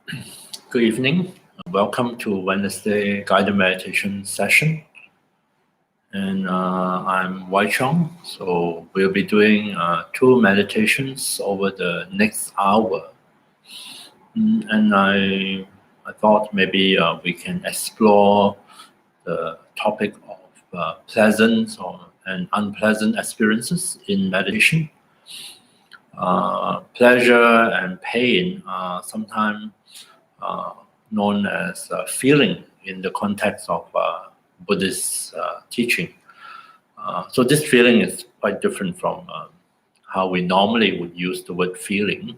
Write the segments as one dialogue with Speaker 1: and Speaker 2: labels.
Speaker 1: Good evening. Welcome to Wednesday guided meditation session. And I'm Wai Cheong. So we'll be doing two meditations over the next hour. And I thought maybe we can explore the topic of pleasant and unpleasant experiences in meditation. Pleasure and pain are sometimes known as feeling in the context of Buddhist teaching. So this feeling is quite different from how we normally would use the word feeling.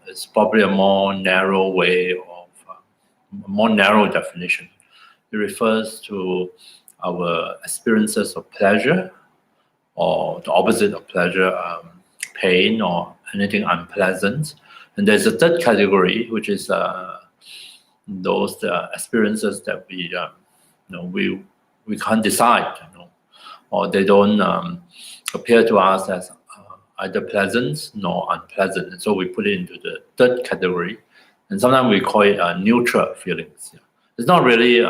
Speaker 1: It's probably a more narrow way of, a more narrow definition. It refers to our experiences of pleasure, or the opposite of pleasure, pain or anything unpleasant. And there's a third category, which is those experiences that we can't decide, or they don't appear to us as either pleasant nor unpleasant, and so we put it into the third category, and sometimes we call it neutral feelings. It's not really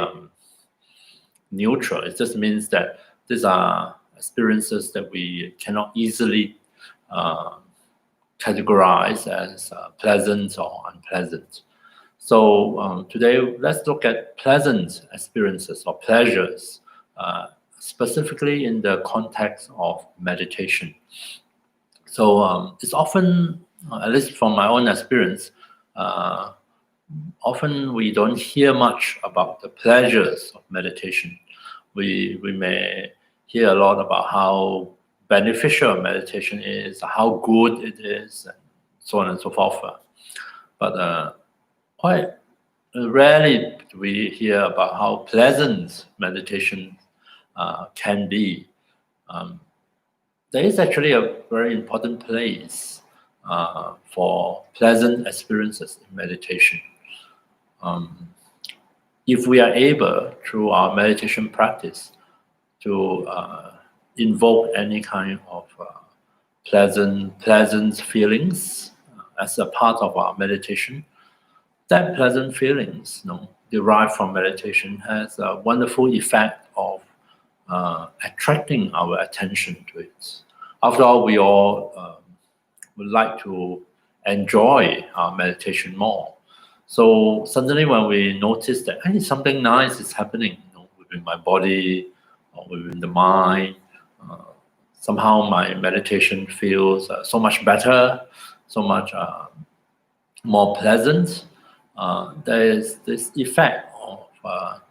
Speaker 1: neutral. It just means that these are experiences that we cannot easily categorize as pleasant or unpleasant. So today, let's look at pleasant experiences or pleasures, specifically in the context of meditation. So it's often, at least from my own experience, often we don't hear much about the pleasures of meditation. We may hear a lot about how beneficial meditation is, how good it is, and so on and so forth. But quite rarely do we hear about how pleasant meditation can be. There is actually a very important place for pleasant experiences in meditation. If we are able, through our meditation practice, to invoke any kind of pleasant feelings as a part of our meditation, that pleasant feelings, derived from meditation, has a wonderful effect of attracting our attention to it. After all, we all would like to enjoy our meditation more. So suddenly when we notice that something nice is happening within my body or within the mind, somehow my meditation feels so much better, so much more pleasant. There is this effect of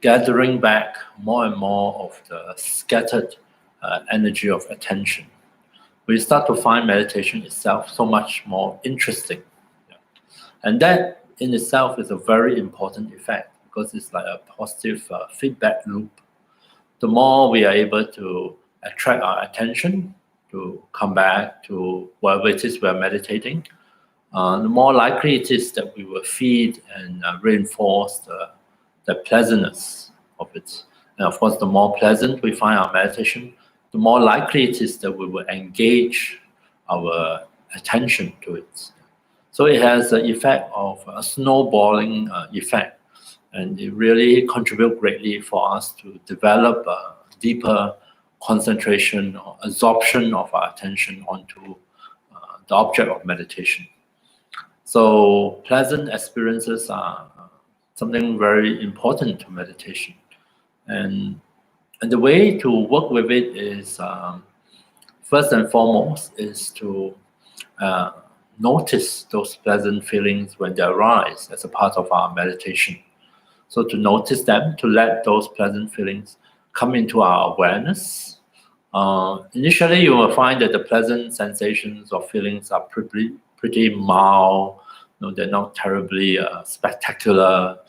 Speaker 1: gathering back more and more of the scattered energy of attention. We start to find meditation itself so much more interesting. And that in itself is a very important effect, because it's like a positive feedback loop. The more we are able to attract our attention to come back to whatever it is we are meditating, the more likely it is that we will feed and reinforce the pleasantness of it. And of course, the more pleasant we find our meditation, the more likely it is that we will engage our attention to it. So it has the effect of a snowballing effect, and it really contributes greatly for us to develop a deeper concentration or absorption of our attention onto the object of meditation. So pleasant experiences are something very important to meditation. And the way to work with it is, first and foremost, is to notice those pleasant feelings when they arise as a part of our meditation. So to notice them, to let those pleasant feelings come into our awareness. Initially, you will find that the pleasant sensations or feelings are pretty mild. They're not terribly spectacular.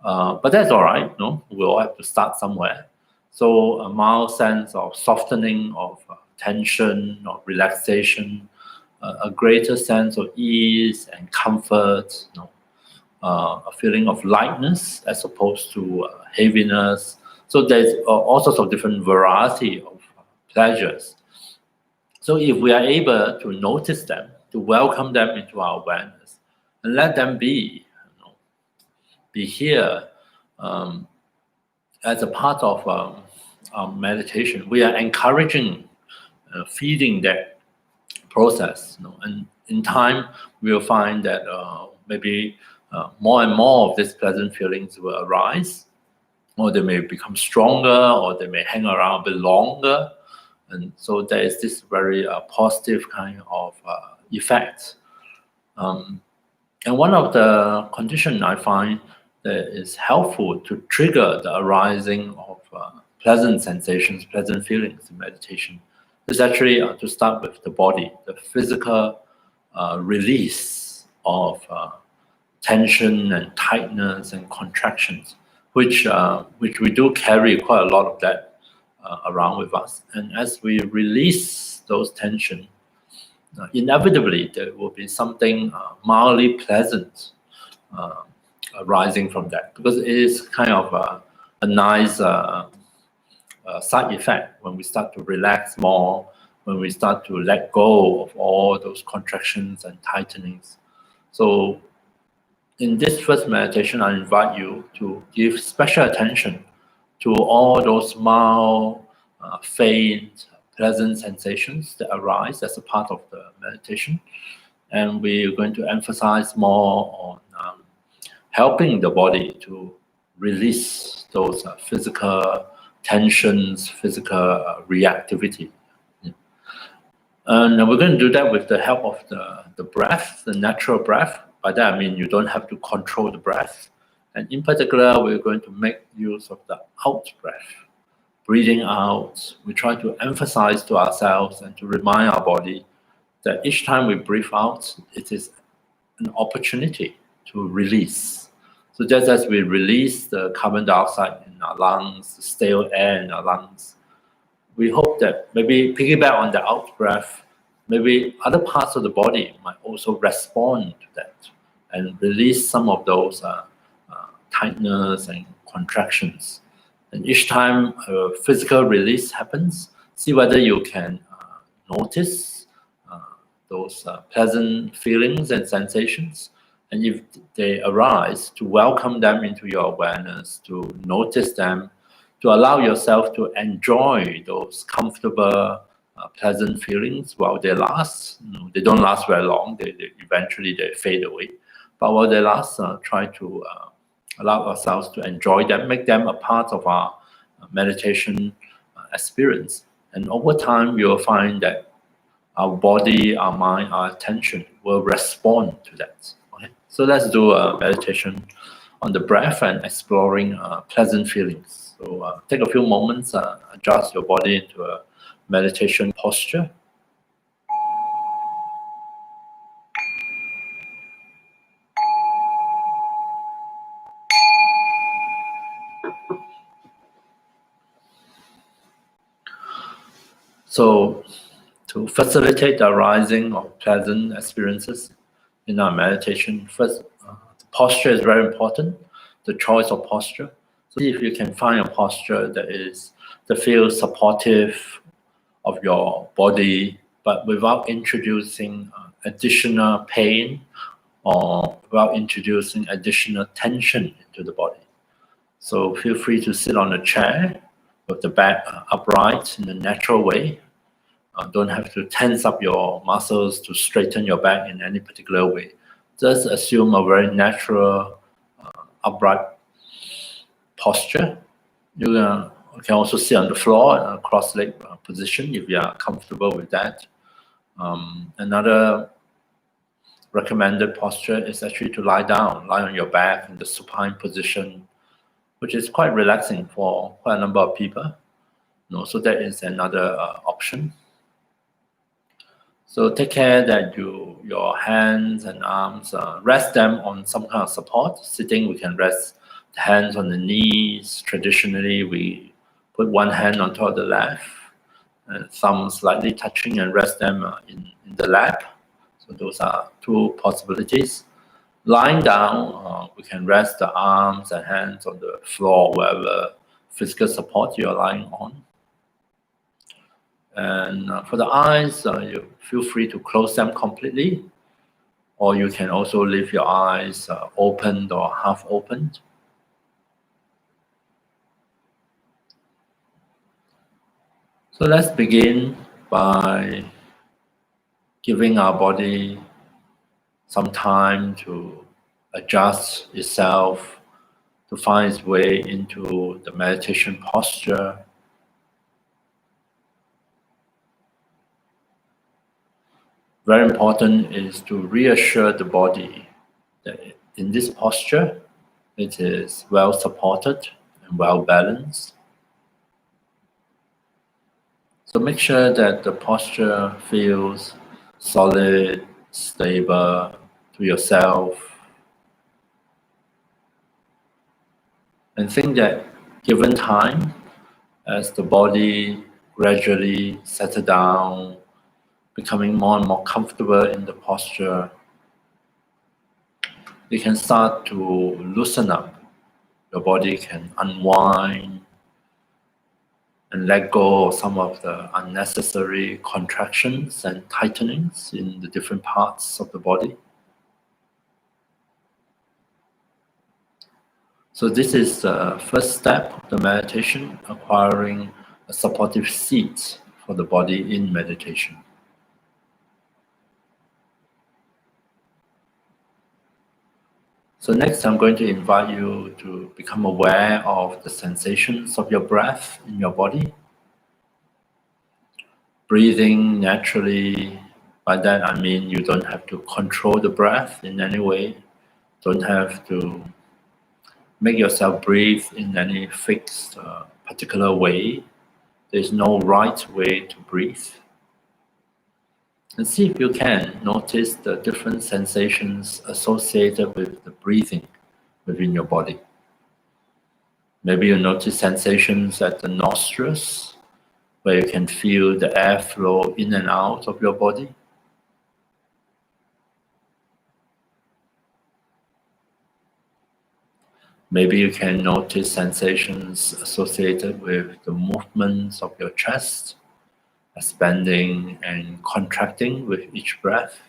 Speaker 1: But that's all right. We all have to start somewhere. So a mild sense of softening of tension or relaxation, a greater sense of ease and comfort, a feeling of lightness as opposed to heaviness. So there's all sorts of different variety of pleasures. So if we are able to notice them, to welcome them into our awareness, and let them be, be here as a part of our meditation. We are encouraging, feeding that process, and in time we'll find that maybe more and more of these pleasant feelings will arise, or they may become stronger, or they may hang around a bit longer, and so there is this very positive kind of effect. And one of the conditions I find that is helpful to trigger the arising of pleasant sensations, pleasant feelings in meditation is actually to start with the body, the physical release of tension and tightness and contractions, which we do carry quite a lot of that around with us. And as we release those tension, inevitably there will be something mildly pleasant arising from that, because it is kind of a nice side effect when we start to relax more, when we start to let go of all those contractions and tightenings. So in this first meditation, I invite you to give special attention to all those mild, faint, pleasant sensations that arise as a part of the meditation. And we're going to emphasize more on helping the body to release those physical tensions, physical reactivity. And we're going to do that with the help of the breath, the natural breath. By that I mean you don't have to control the breath. And in particular, we're going to make use of the out breath. Breathing out, we try to emphasize to ourselves and to remind our body that each time we breathe out, it is an opportunity to release. So just as we release the carbon dioxide in our lungs, the stale air in our lungs, we hope that maybe piggyback on the out breath, maybe other parts of the body might also respond to that and release some of those tightness and contractions. And each time a physical release happens, see whether you can notice those pleasant feelings and sensations. And if they arise, to welcome them into your awareness, to notice them, to allow yourself to enjoy those comfortable, pleasant feelings while they last. They don't last very long. They eventually fade away. But while they last, try to allow ourselves to enjoy them, make them a part of our meditation experience. And over time, you'll find that our body, our mind, our attention will respond to that. Okay? So let's do a meditation on the breath and exploring pleasant feelings. So take a few moments, adjust your body into a meditation posture. So to facilitate the arising of pleasant experiences in our meditation, first, the posture is very important, the choice of posture. So see if you can find a posture that feels supportive of your body, but without introducing additional pain or without introducing additional tension into the body. So feel free to sit on a chair with the back upright in a natural way. Don't have to tense up your muscles to straighten your back in any particular way. Just assume a very natural, upright posture. You can also sit on the floor in a cross-leg position if you are comfortable with that. Another recommended posture is actually to lie down, lie on your back in the supine position, which is quite relaxing for quite a number of people. So that is another option. So take care that your hands and arms, rest them on some kind of support. Sitting, we can rest the hands on the knees. Traditionally, we put one hand on top of the left, and thumb slightly touching, and rest them in the lap. So those are two possibilities. Lying down, we can rest the arms and hands on the floor, wherever physical support you're lying on. And for the eyes, you feel free to close them completely, or you can also leave your eyes opened or half opened. So let's begin by giving our body some time to adjust itself, to find its way into the meditation posture. Very important is to reassure the body that in this posture, it is well supported and well balanced. So make sure that the posture feels solid, stable to yourself. And think that given time, as the body gradually settles down, becoming more and more comfortable in the posture, you can start to loosen up. Your body can unwind and let go of some of the unnecessary contractions and tightenings in the different parts of the body. So this is the first step of the meditation, acquiring a supportive seat for the body in meditation. So next, I'm going to invite you to become aware of the sensations of your breath in your body. Breathing naturally, by that I mean you don't have to control the breath in any way, don't have to make yourself breathe in any fixed particular way. There's no right way to breathe. And see if you can notice the different sensations associated with the breathing within your body. Maybe you notice sensations at the nostrils, where you can feel the airflow in and out of your body. Maybe you can notice sensations associated with the movements of your chest, expanding and contracting with each breath.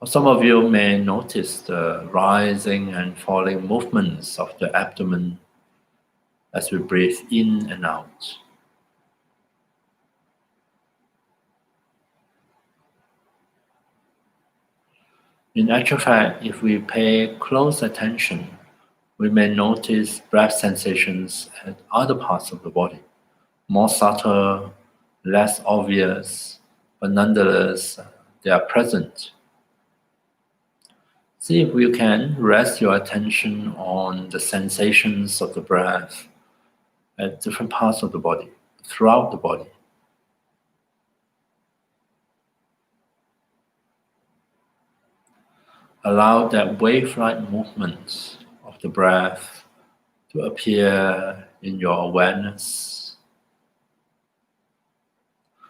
Speaker 1: Or some of you may notice the rising and falling movements of the abdomen as we breathe in and out. In actual fact, if we pay close attention, we may notice breath sensations at other parts of the body, more subtle, less obvious, but nonetheless, they are present. See if you can rest your attention on the sensations of the breath at different parts of the body, throughout the body. Allow that wave-like movement of the breath to appear in your awareness,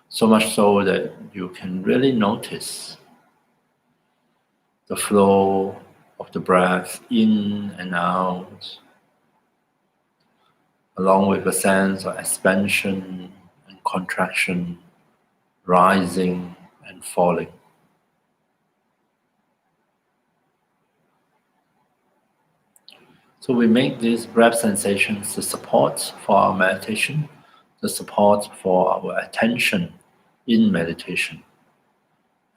Speaker 1: so much so that you can really notice the flow of the breath in and out, along with a sense of expansion and contraction, rising and falling. So we make these breath sensations the support for our meditation, the support for our attention in meditation,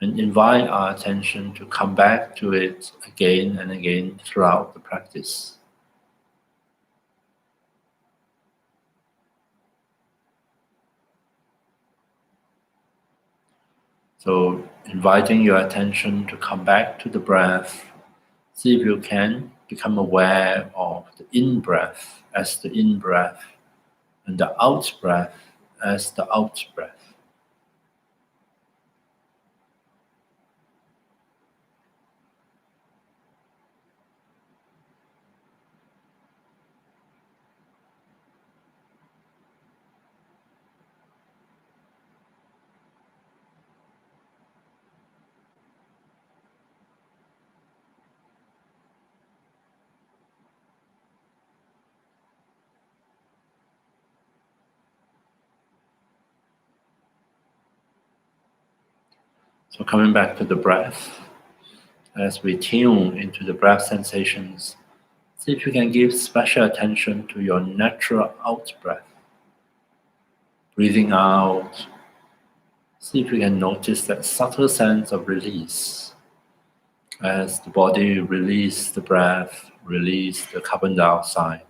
Speaker 1: and invite our attention to come back to it again and again throughout the practice. So inviting your attention to come back to the breath, see if you can become aware of the in-breath as the in-breath and the out-breath as the out-breath. So coming back to the breath, as we tune into the breath sensations, see if you can give special attention to your natural out breath. Breathing out, see if you can notice that subtle sense of release as the body releases the breath, release the carbon dioxide.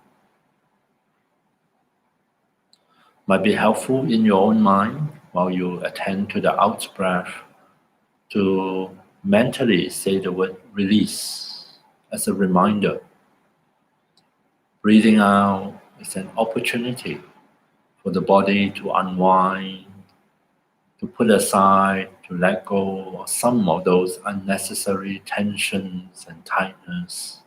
Speaker 1: Might be helpful in your own mind while you attend to the out breath to mentally say the word release as a reminder. Breathing out is an opportunity for the body to unwind, to put aside, to let go of some of those unnecessary tensions and tightness.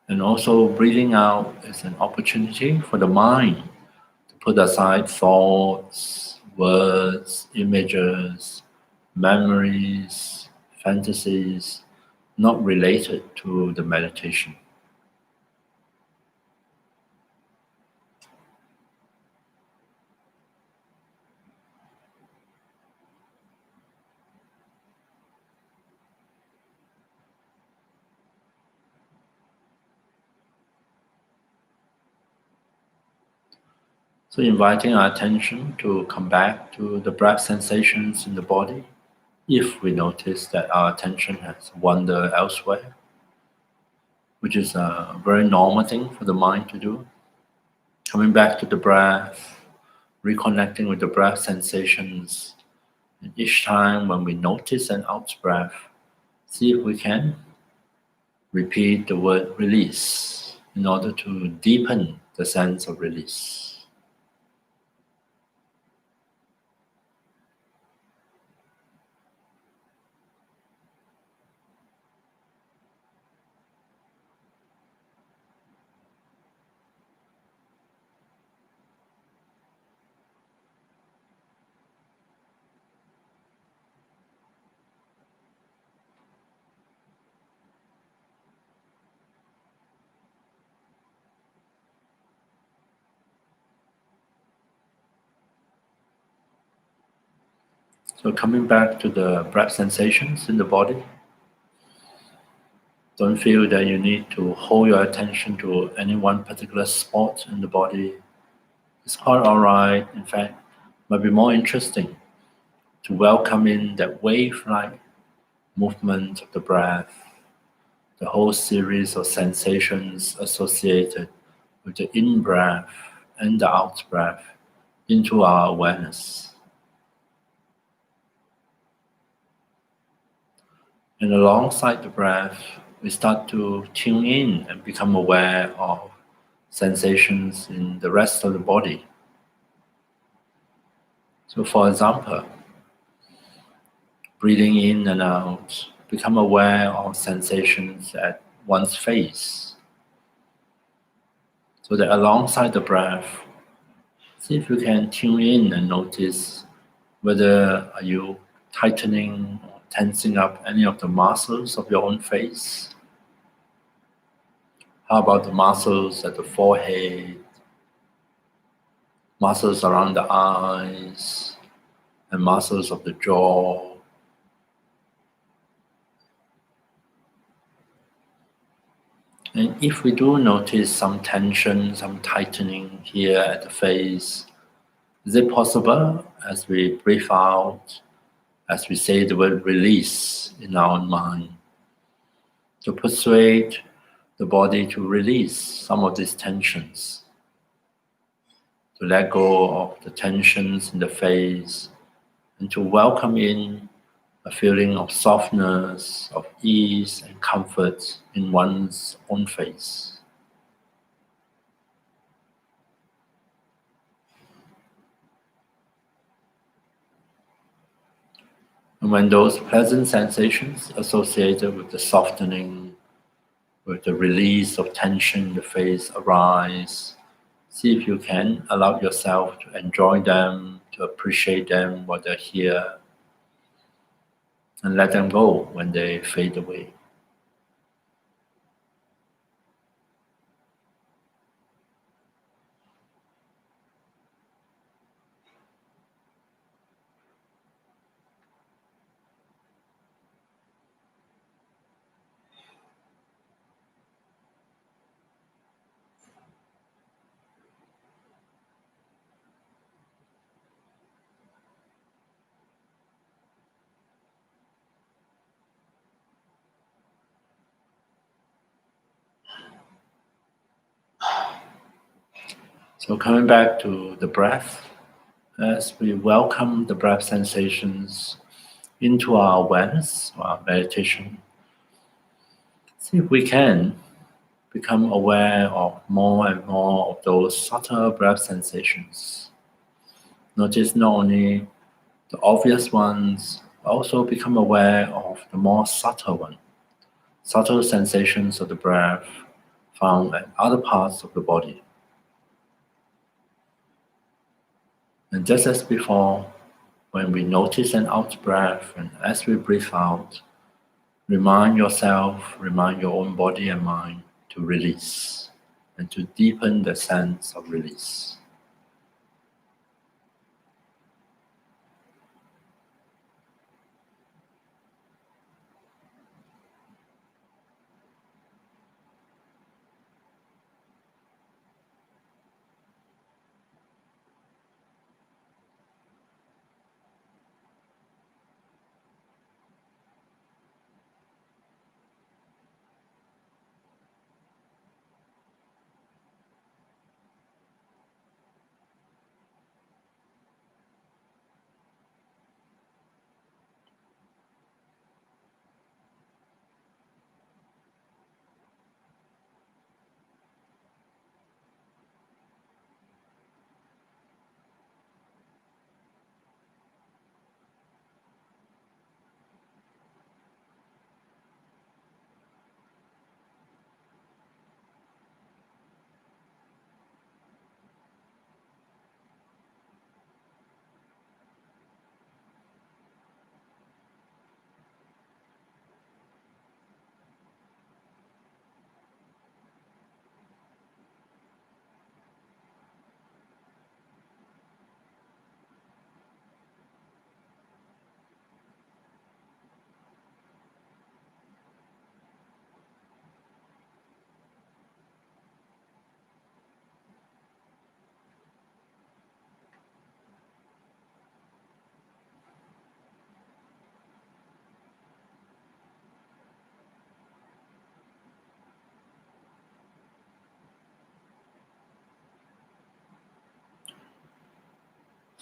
Speaker 1: And also breathing out is an opportunity for the mind to put aside thoughts, words, images, memories, fantasies, not related to the meditation. So inviting our attention to come back to the breath sensations in the body if we notice that our attention has wandered elsewhere, which is a very normal thing for the mind to do. Coming back to the breath, reconnecting with the breath sensations, and each time when we notice an out breath, see if we can repeat the word release in order to deepen the sense of release. So coming back to the breath sensations in the body, don't feel that you need to hold your attention to any one particular spot in the body. It's quite alright. In fact, might be more interesting to welcome in that wave-like movement of the breath, the whole series of sensations associated with the in-breath and the out-breath into our awareness. And alongside the breath, we start to tune in and become aware of sensations in the rest of the body. So for example, breathing in and out, become aware of sensations at one's face. So that alongside the breath, see if you can tune in and notice whether are you tightening or tensing up any of the muscles of your own face. How about the muscles at the forehead, muscles around the eyes, and muscles of the jaw? And if we do notice some tension, some tightening here at the face, is it possible as we breathe out, as we say the word release in our own mind, to persuade the body to release some of these tensions, to let go of the tensions in the face, and to welcome in a feeling of softness, of ease and comfort in one's own face. And when those pleasant sensations associated with the softening, with the release of tension in the face arise, see if you can allow yourself to enjoy them, to appreciate them while they're here, and let them go when they fade away. So coming back to the breath, as we welcome the breath sensations into our awareness, our meditation, see if we can become aware of more and more of those subtle breath sensations. Notice not only the obvious ones, but also become aware of the more subtle ones, subtle sensations of the breath found at other parts of the body. And just as before, when we notice an out breath and as we breathe out, remind yourself, remind your own body and mind to release and to deepen the sense of release.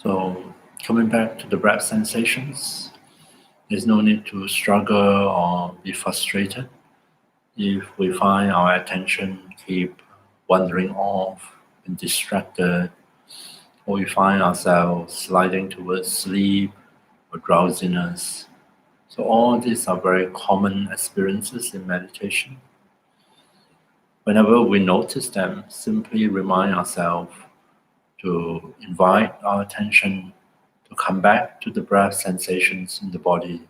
Speaker 1: So coming back to the breath sensations, there's no need to struggle or be frustrated if we find our attention keep wandering off and distracted, or we find ourselves sliding towards sleep or drowsiness. So all these are very common experiences in meditation. Whenever we notice them, simply remind ourselves to invite our attention to come back to the breath sensations in the body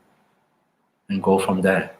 Speaker 1: and go from there.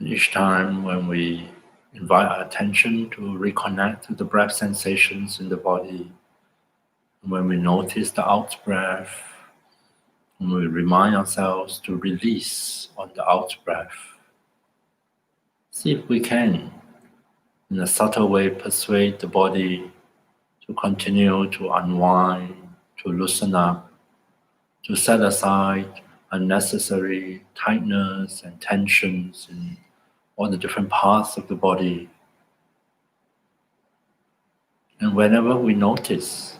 Speaker 1: And each time when we invite our attention to reconnect to the breath sensations in the body, when we notice the out breath, when we remind ourselves to release on the out breath, see if we can, in a subtle way, persuade the body to continue to unwind, to loosen up, to set aside unnecessary tightness and tensions in all the different parts of the body. And whenever we notice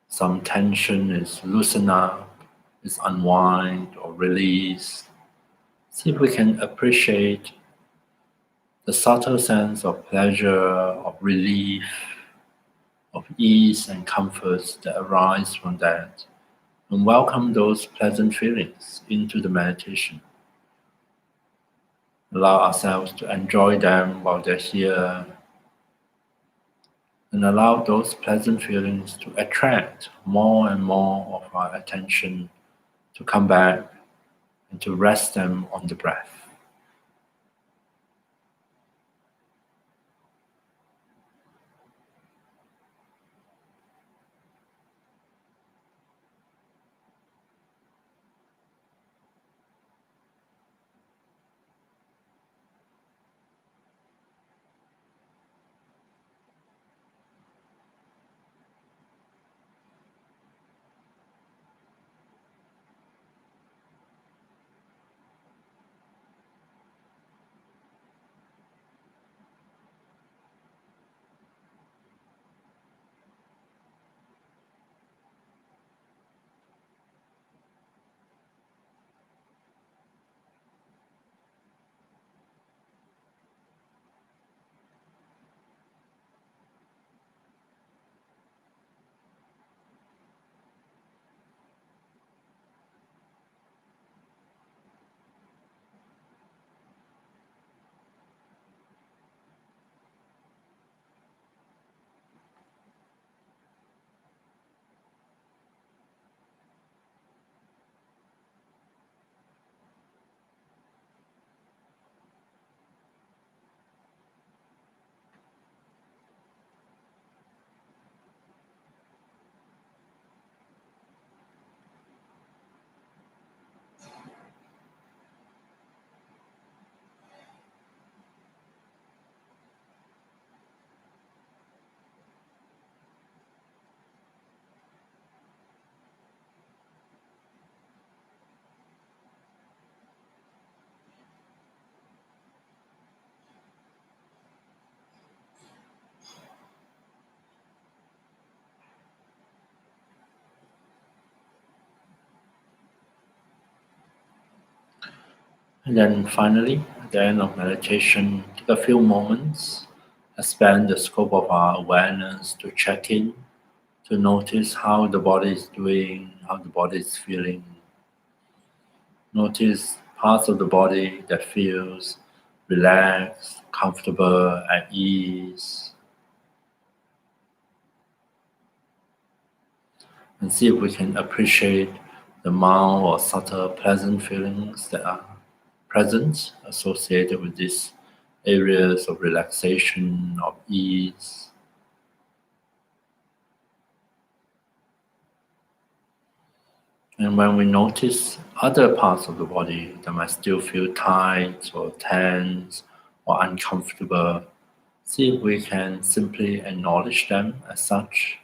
Speaker 1: some tension is loosened up, is unwind or released, see if we can appreciate the subtle sense of pleasure, of relief, of ease and comforts that arise from that, and welcome those pleasant feelings into the meditation. Allow ourselves to enjoy them while they're here, and allow those pleasant feelings to attract more and more of our attention to come back and to rest them on the breath. And then finally, at the end of meditation, take a few moments, expand the scope of our awareness to check in, to notice how the body is doing, how the body is feeling. Notice parts of the body that feels relaxed, comfortable, at ease. And see if we can appreciate the mild or subtle pleasant feelings that are present associated with these areas of relaxation, of ease. And when we notice other parts of the body that might still feel tight or tense or uncomfortable, see if we can simply acknowledge them as such.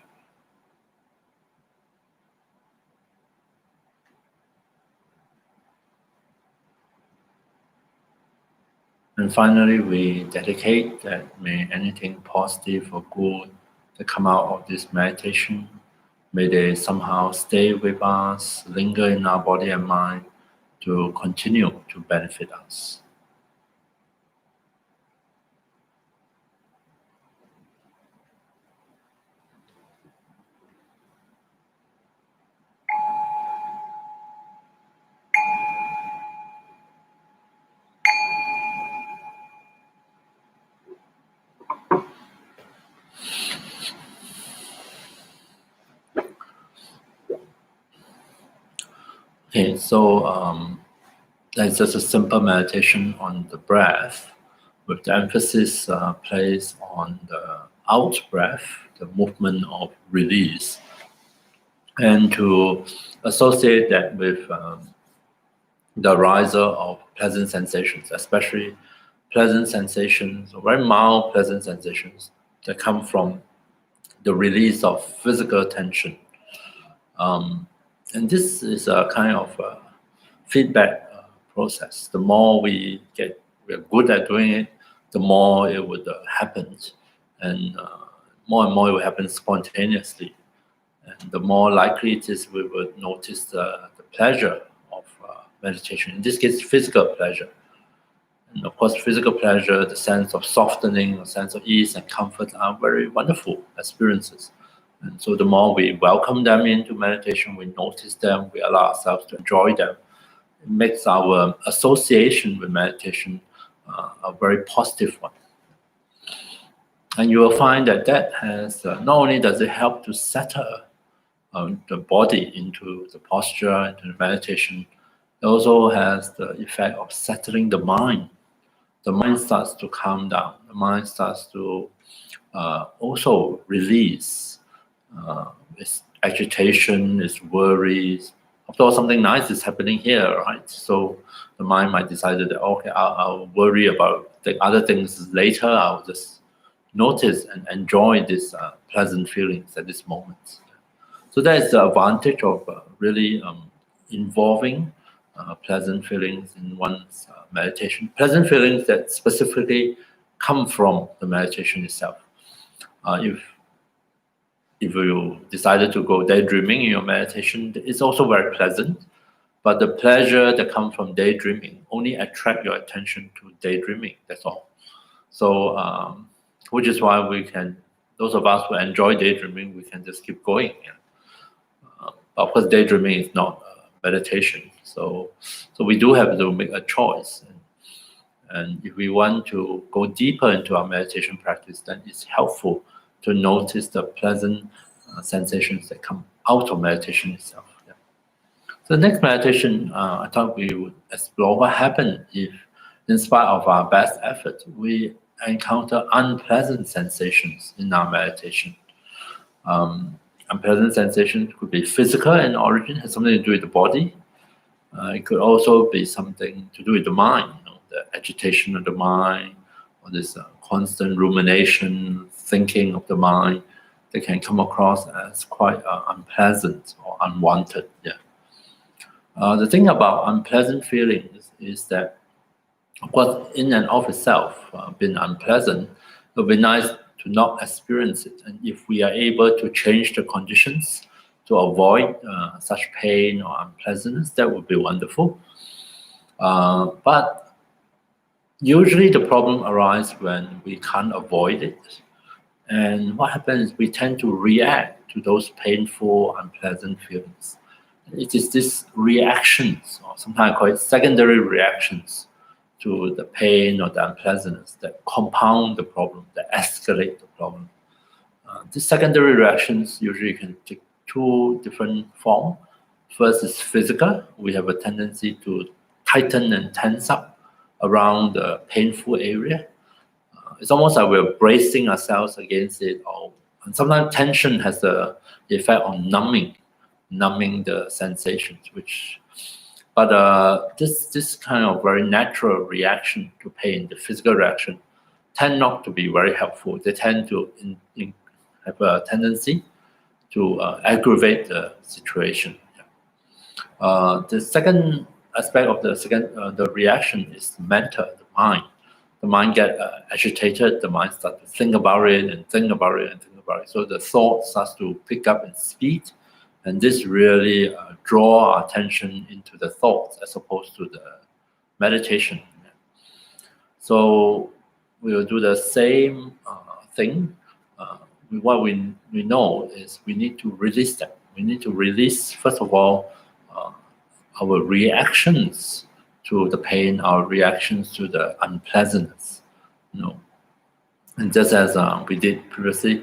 Speaker 1: And finally, we dedicate that may anything positive or good that come out of this meditation, may they somehow stay with us, linger in our body and mind to continue to benefit us. Okay, so that's just a simple meditation on the breath, with the emphasis placed on the out breath, the movement of release, and to associate that with the riser of pleasant sensations, especially pleasant sensations, or very mild pleasant sensations that come from the release of physical tension. And this is a kind of feedback process. The more we're good at doing it, the more it would happen, and more it will happen spontaneously. And the more likely it is we would notice the pleasure of meditation. In this case, physical pleasure. And of course, physical pleasure, the sense of softening, the sense of ease and comfort are very wonderful experiences. And so the more we welcome them into meditation, we notice them, we allow ourselves to enjoy them. It makes our association with meditation a very positive one. And you will find that that has, not only does it help to settle the body into the posture, into the meditation, it also has the effect of settling the mind. The mind starts to calm down. The mind starts to also release its agitation, its worries. After all, something nice is happening here, right? So the mind might decide that, okay, I'll worry about the other things later. I'll just notice and enjoy these pleasant feelings at this moment. So that is the advantage of really involving pleasant feelings in one's meditation. Pleasant feelings that specifically come from the meditation itself. If you decided to go daydreaming in your meditation, it's also very pleasant. But the pleasure that comes from daydreaming only attract your attention to daydreaming. That's all. So, which is why we can, those of us who enjoy daydreaming, we can just keep going. Of course, daydreaming is not meditation. So we do have to make a choice. And if we want to go deeper into our meditation practice, then it's helpful to notice the pleasant sensations that come out of meditation itself. Yeah. So the next meditation, I thought we would explore what happens if, in spite of our best effort, we encounter unpleasant sensations in our meditation. Unpleasant sensations could be physical in origin, has something to do with the body. It could also be something to do with the mind, the agitation of the mind, or this constant rumination, thinking of the mind that can come across as quite unpleasant or unwanted. Yeah. The thing about unpleasant feelings is that, of course, in and of itself, being unpleasant, it would be nice to not experience it. And if we are able to change the conditions to avoid such pain or unpleasantness, that would be wonderful. But usually the problem arises when we can't avoid it. And what happens is we tend to react to those painful, unpleasant feelings. It is these reactions, or sometimes I call it secondary reactions, to the pain or the unpleasantness that compound the problem, that escalate the problem. These secondary reactions usually can take two different forms. First is physical. We have a tendency to tighten and tense up around the painful area. It's almost like we're bracing ourselves against it. And sometimes tension has the effect on numbing the sensations, but this kind of very natural reaction to pain, the physical reaction, tend not to be very helpful. They tend to have a tendency to aggravate the situation. The second aspect of the reaction is mental, the mind. The mind gets agitated. The mind starts to think about it and think about it and think about it. So the thought starts to pick up in speed. And this really draw our attention into the thoughts as opposed to the meditation. So we will do the same thing. What we know is we need to release them. We need to release, first of all, our reactions to the pain, our reactions to the unpleasantness. And just as we did previously,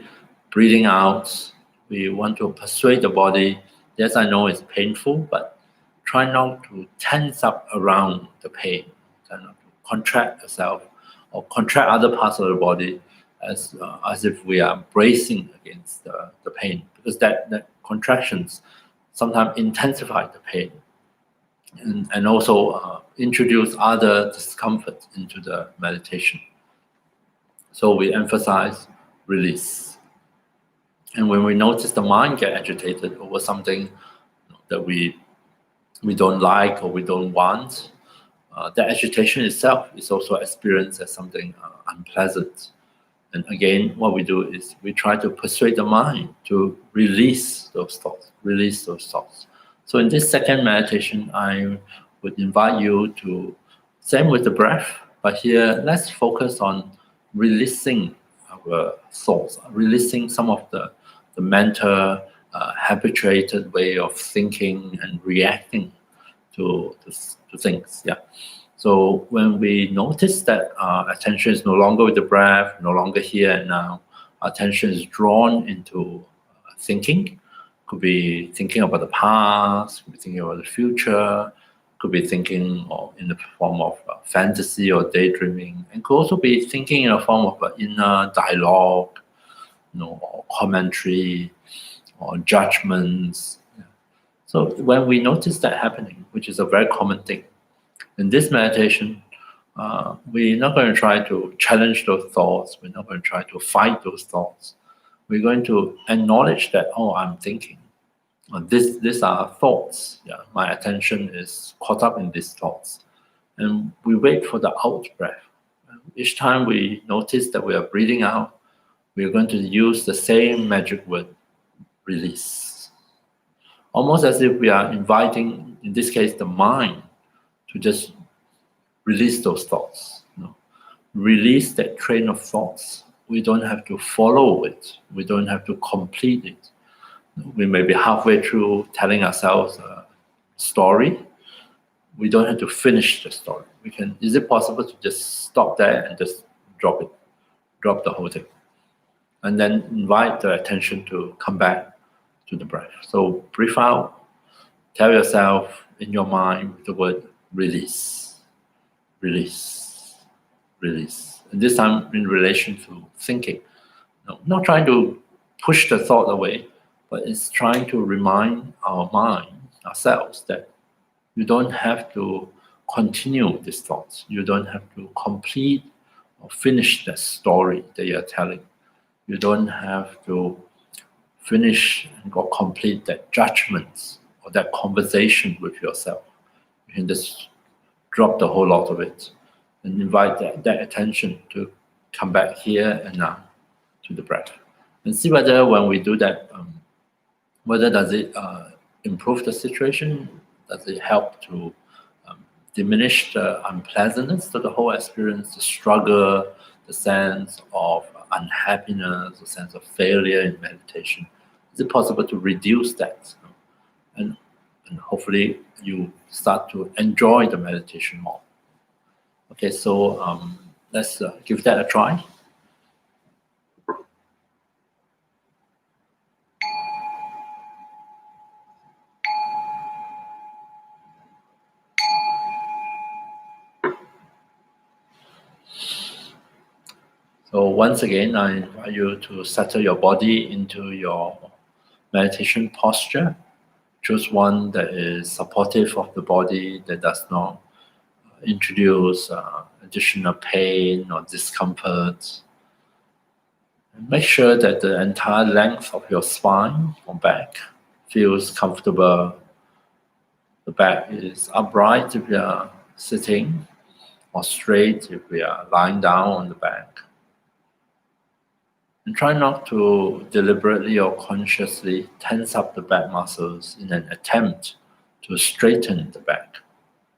Speaker 1: breathing out, we want to persuade the body, yes, I know it's painful, but try not to tense up around the pain. Try not to contract yourself or contract other parts of the body as if we are bracing against the pain, because that contractions sometimes intensify the pain and also introduce other discomfort into the meditation. So we emphasize release. And when we notice the mind get agitated over something that we don't like or we don't want, the agitation itself is also experienced as something unpleasant. And again, what we do is we try to persuade the mind to release those thoughts. So in this second meditation, I would invite you to, same with the breath, but here let's focus on releasing our thoughts, releasing some of the mental, habituated way of thinking and reacting to things. Yeah. So when we notice that our attention is no longer with the breath, no longer here and now, our attention is drawn into thinking. Could be thinking about the past, could be thinking about the future, could be thinking in the form of fantasy or daydreaming, and could also be thinking in a form of inner dialogue, or commentary, or judgments. So when we notice that happening, which is a very common thing, in this meditation, we're not going to try to challenge those thoughts. We're not going to try to fight those thoughts. We're going to acknowledge that, I'm thinking. These are thoughts. Yeah, my attention is caught up in these thoughts. And we wait for the out breath. Each time we notice that we are breathing out, we are going to use the same magic word, release. Almost as if we are inviting, in this case, the mind to just release those thoughts. Release that train of thoughts. We don't have to follow it. We don't have to complete it. We may be halfway through telling ourselves a story. We don't have to finish the story. Is it possible to just stop there and just drop it? Drop the whole thing. And then invite the attention to come back to the breath. So breathe out. Tell yourself in your mind the word release. Release. Release. And this time in relation to thinking. Not trying to push the thought away, but it's trying to remind our mind, ourselves, that you don't have to continue these thoughts. You don't have to complete or finish the story that you're telling. You don't have to finish or complete that judgment or that conversation with yourself. You can just drop the whole lot of it and invite that attention to come back here and now to the breath. And see whether when we do that, whether does it improve the situation? Does it help to diminish the unpleasantness to the whole experience, the struggle, the sense of unhappiness, the sense of failure in meditation? Is it possible to reduce that? And hopefully you start to enjoy the meditation more. Okay, so let's give that a try. So once again, I invite you to settle your body into your meditation posture. Choose one that is supportive of the body, that does not introduce additional pain or discomfort. And make sure that the entire length of your spine or back feels comfortable. The back is upright if you are sitting, or straight if we are lying down on the back. And try not to deliberately or consciously tense up the back muscles in an attempt to straighten the back.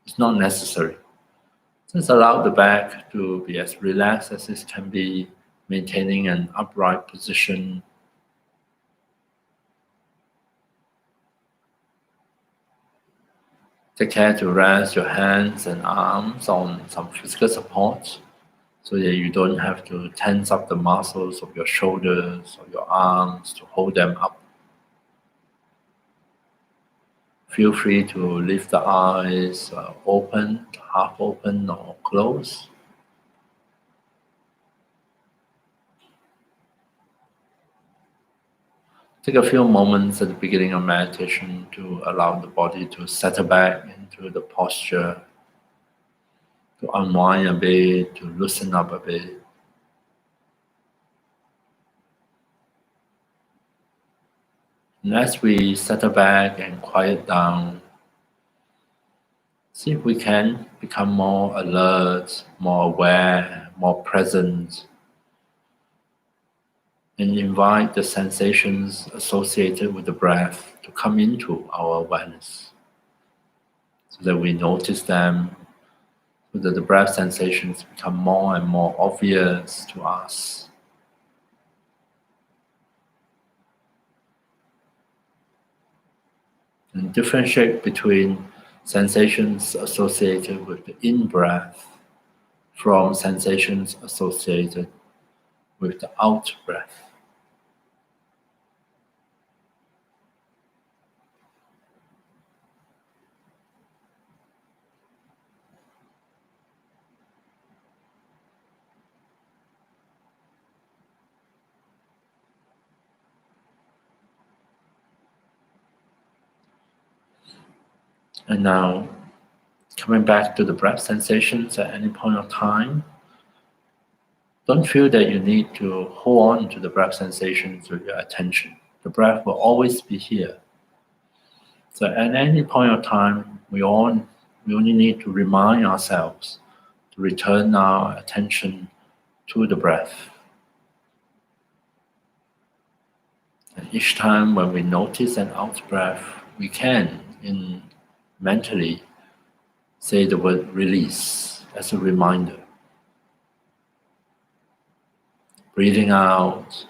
Speaker 1: It's not necessary. Just allow the back to be as relaxed as it can be, maintaining an upright position. Take care to rest your hands and arms on some physical support, so that you don't have to tense up the muscles of your shoulders or your arms to hold them up. Feel free to leave the eyes open, half open or closed. Take a few moments at the beginning of meditation to allow the body to settle back into the posture, to unwind a bit, to loosen up a bit. And as we settle back and quiet down, see if we can become more alert, more aware, more present, and invite the sensations associated with the breath to come into our awareness, so that we notice them, so that the breath sensations become more and more obvious to us. And differentiate between sensations associated with the in-breath from sensations associated with the out-breath. And now, coming back to the breath sensations at any point of time, don't feel that you need to hold on to the breath sensations with your attention. The breath will always be here. So at any point of time, we only need to remind ourselves to return our attention to the breath. And each time when we notice an out breath, we can mentally say the word release as a reminder. Breathing out,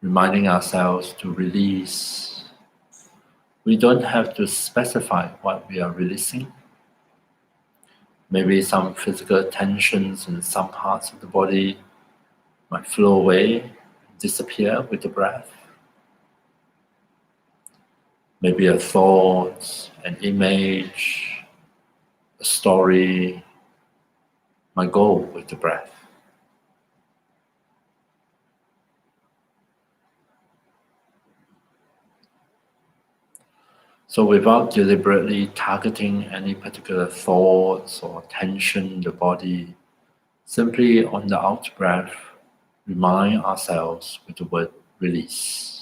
Speaker 1: reminding ourselves to release. We don't have to specify what we are releasing. Maybe some physical tensions in some parts of the body might flow away, disappear with the breath. Maybe a thought, an image, a story might go with the breath. So without deliberately targeting any particular thoughts or tension in the body, simply on the out breath, remind ourselves with the word release.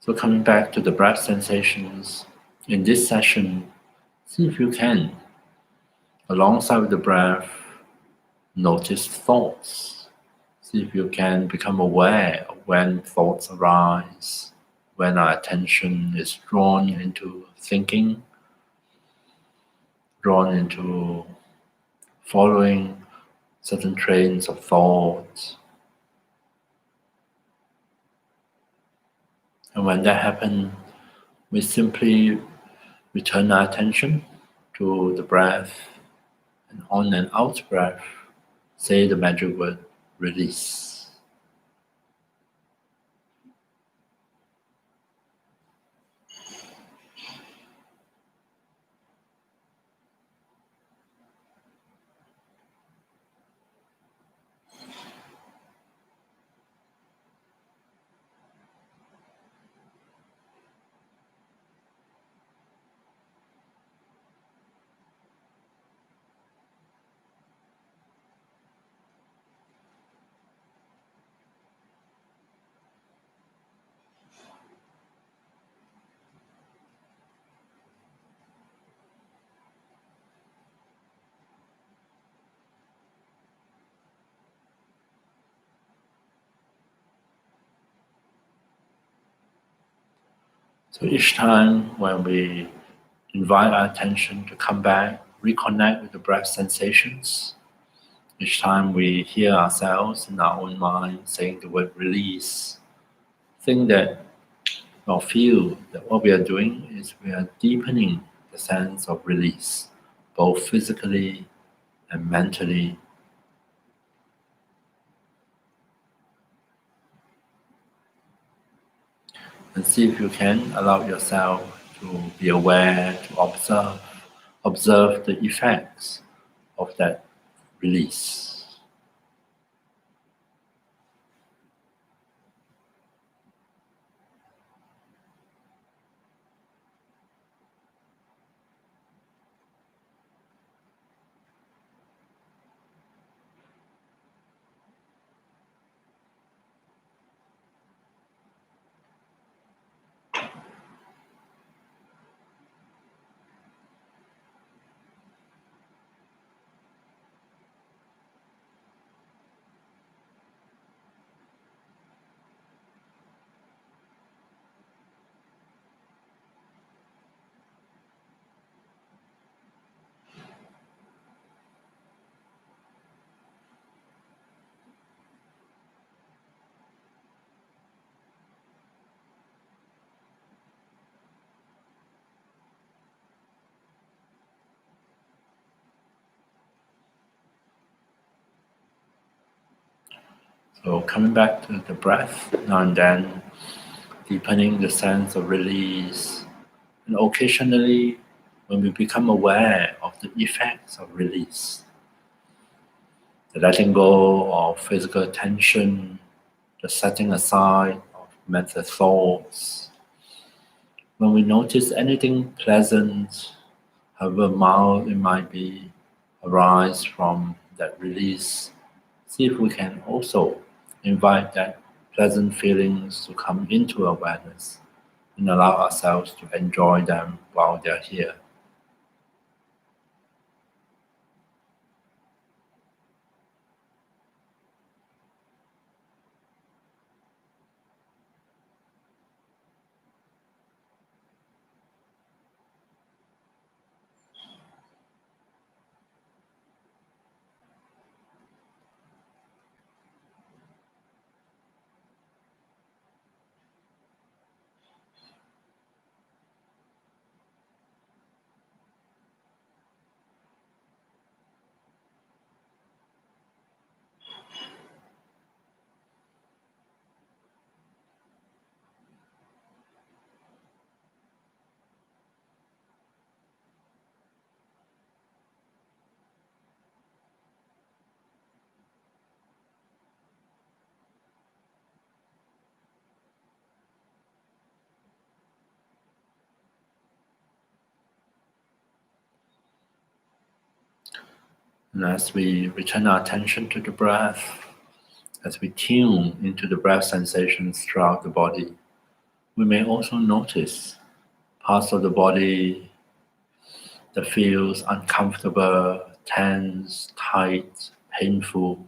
Speaker 1: So coming back to the breath sensations, in this session, see if you can, alongside with the breath, notice thoughts. See if you can become aware of when thoughts arise, when our attention is drawn into thinking, drawn into following certain trains of thoughts. And when that happens, we simply return our attention to the breath, and on and out breath, say the magic word, release. So each time when we invite our attention to come back, reconnect with the breath sensations, each time we hear ourselves in our own mind saying the word release, think that or feel that what we are doing is we are deepening the sense of release, both physically and mentally. And see if you can allow yourself to be aware, to observe the effects of that release. So coming back to the breath now and then, deepening the sense of release, and occasionally when we become aware of the effects of release, the letting go of physical tension, the setting aside of mental thoughts. When we notice anything pleasant, however mild it might be, arise from that release, see if we can also invite that pleasant feelings to come into awareness and allow ourselves to enjoy them while they're here. And as we return our attention to the breath, as we tune into the breath sensations throughout the body, we may also notice parts of the body that feels uncomfortable, tense, tight, painful.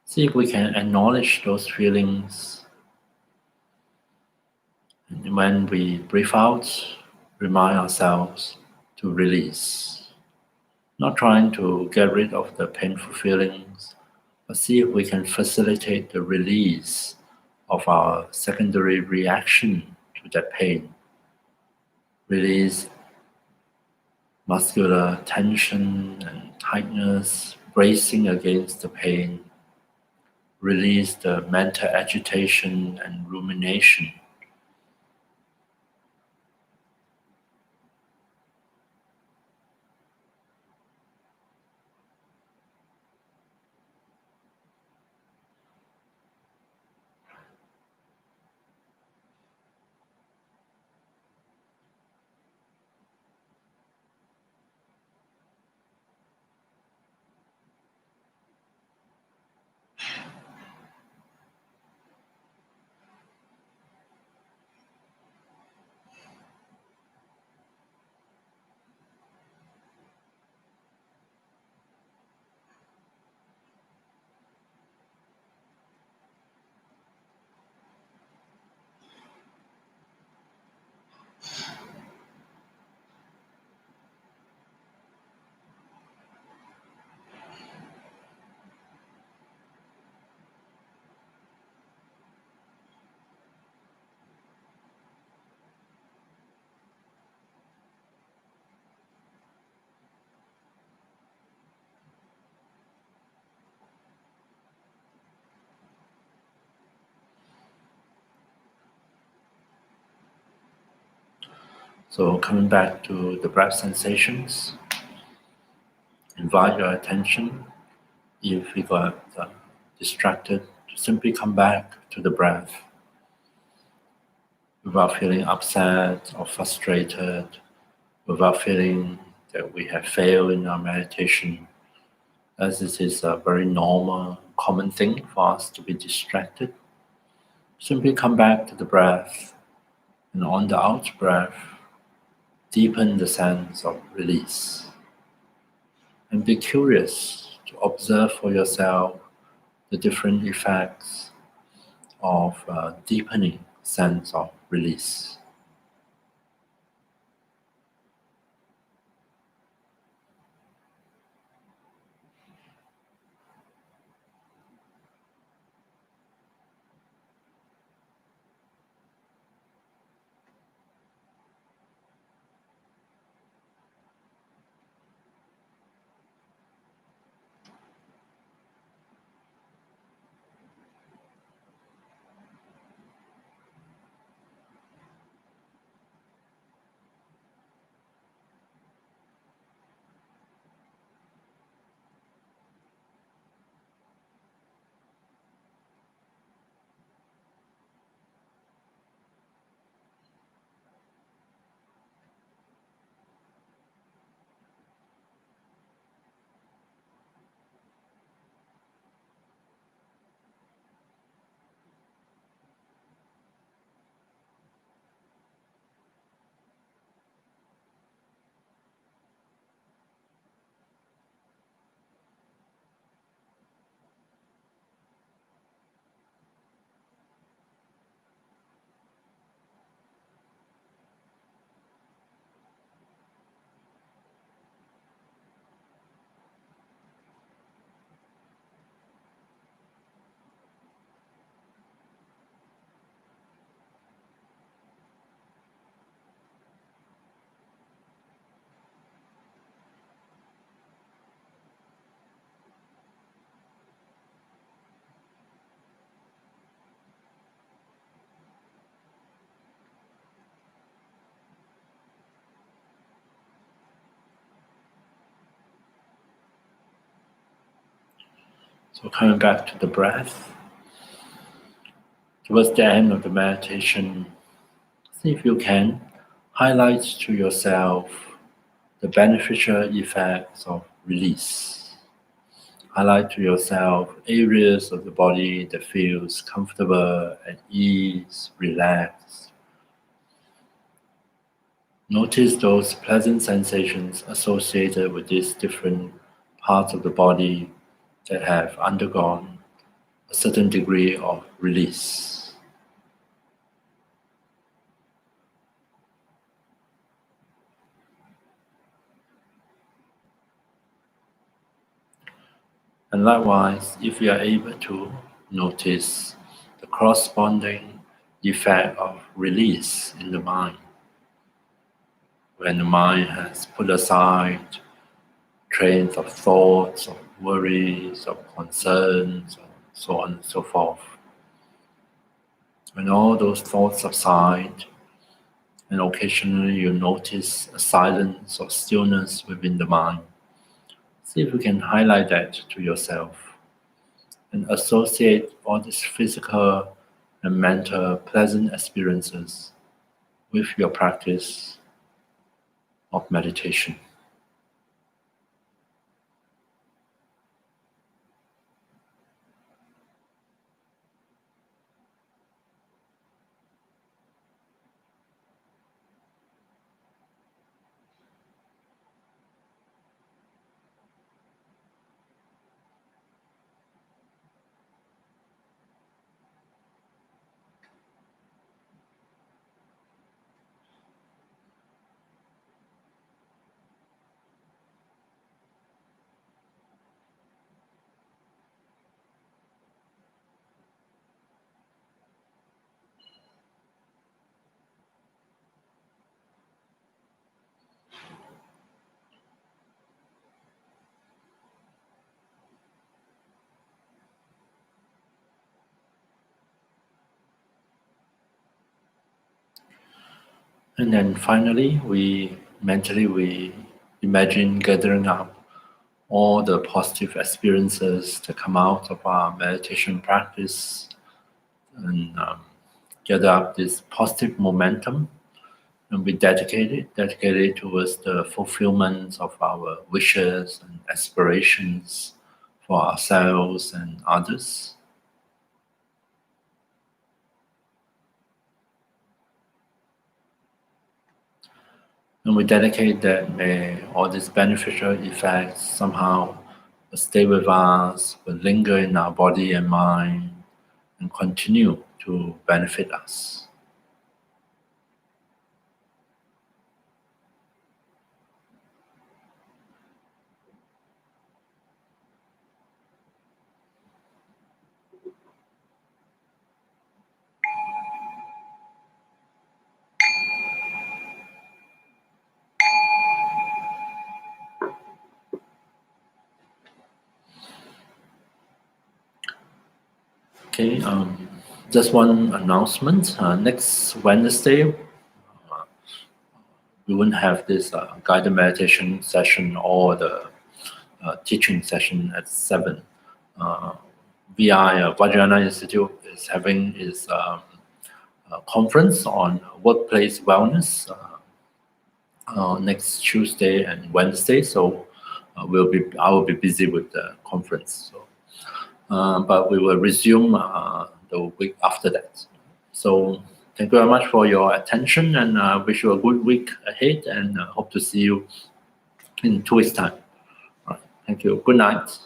Speaker 1: See if we can acknowledge those feelings. And when we breathe out, remind ourselves to release. Not trying to get rid of the painful feelings, but see if we can facilitate the release of our secondary reaction to that pain. Release muscular tension and tightness, bracing against the pain. Release the mental agitation and rumination. So coming back to the breath sensations, invite your attention. If we got distracted, to simply come back to the breath without feeling upset or frustrated, without feeling that we have failed in our meditation, as it is a very normal, common thing for us to be distracted. Simply come back to the breath, and on the out breath, deepen the sense of release. And be curious to observe for yourself the different effects of deepening sense of release. So coming back to the breath, towards the end of the meditation, see if you can highlight to yourself the beneficial effects of release. Highlight to yourself areas of the body that feels comfortable, at ease, relaxed. Notice those pleasant sensations associated with these different parts of the body that have undergone a certain degree of release. And likewise, if you are able to notice the corresponding effect of release in the mind, when the mind has put aside trains of thoughts, of worries, of concerns, so on and so forth. When all those thoughts subside, and occasionally you notice a silence or stillness within the mind, see if you can highlight that to yourself and associate all these physical and mental pleasant experiences with your practice of meditation. And then finally, we imagine gathering up all the positive experiences that come out of our meditation practice and gather up this positive momentum, and we dedicate it towards the fulfillment of our wishes and aspirations for ourselves and others. And we dedicate that may all these beneficial effects somehow will stay with us, will linger in our body and mind, and continue to benefit us. Okay, just one announcement. Next Wednesday, we won't have this guided meditation session or the teaching session at 7. Vajrayana Institute is having its conference on workplace wellness next Tuesday and Wednesday. So I will be busy with the conference. So, but we will resume the week after that. So thank you very much for your attention, and I wish you a good week ahead, and hope to see you in 2 weeks' time. All right. Thank you. Good night.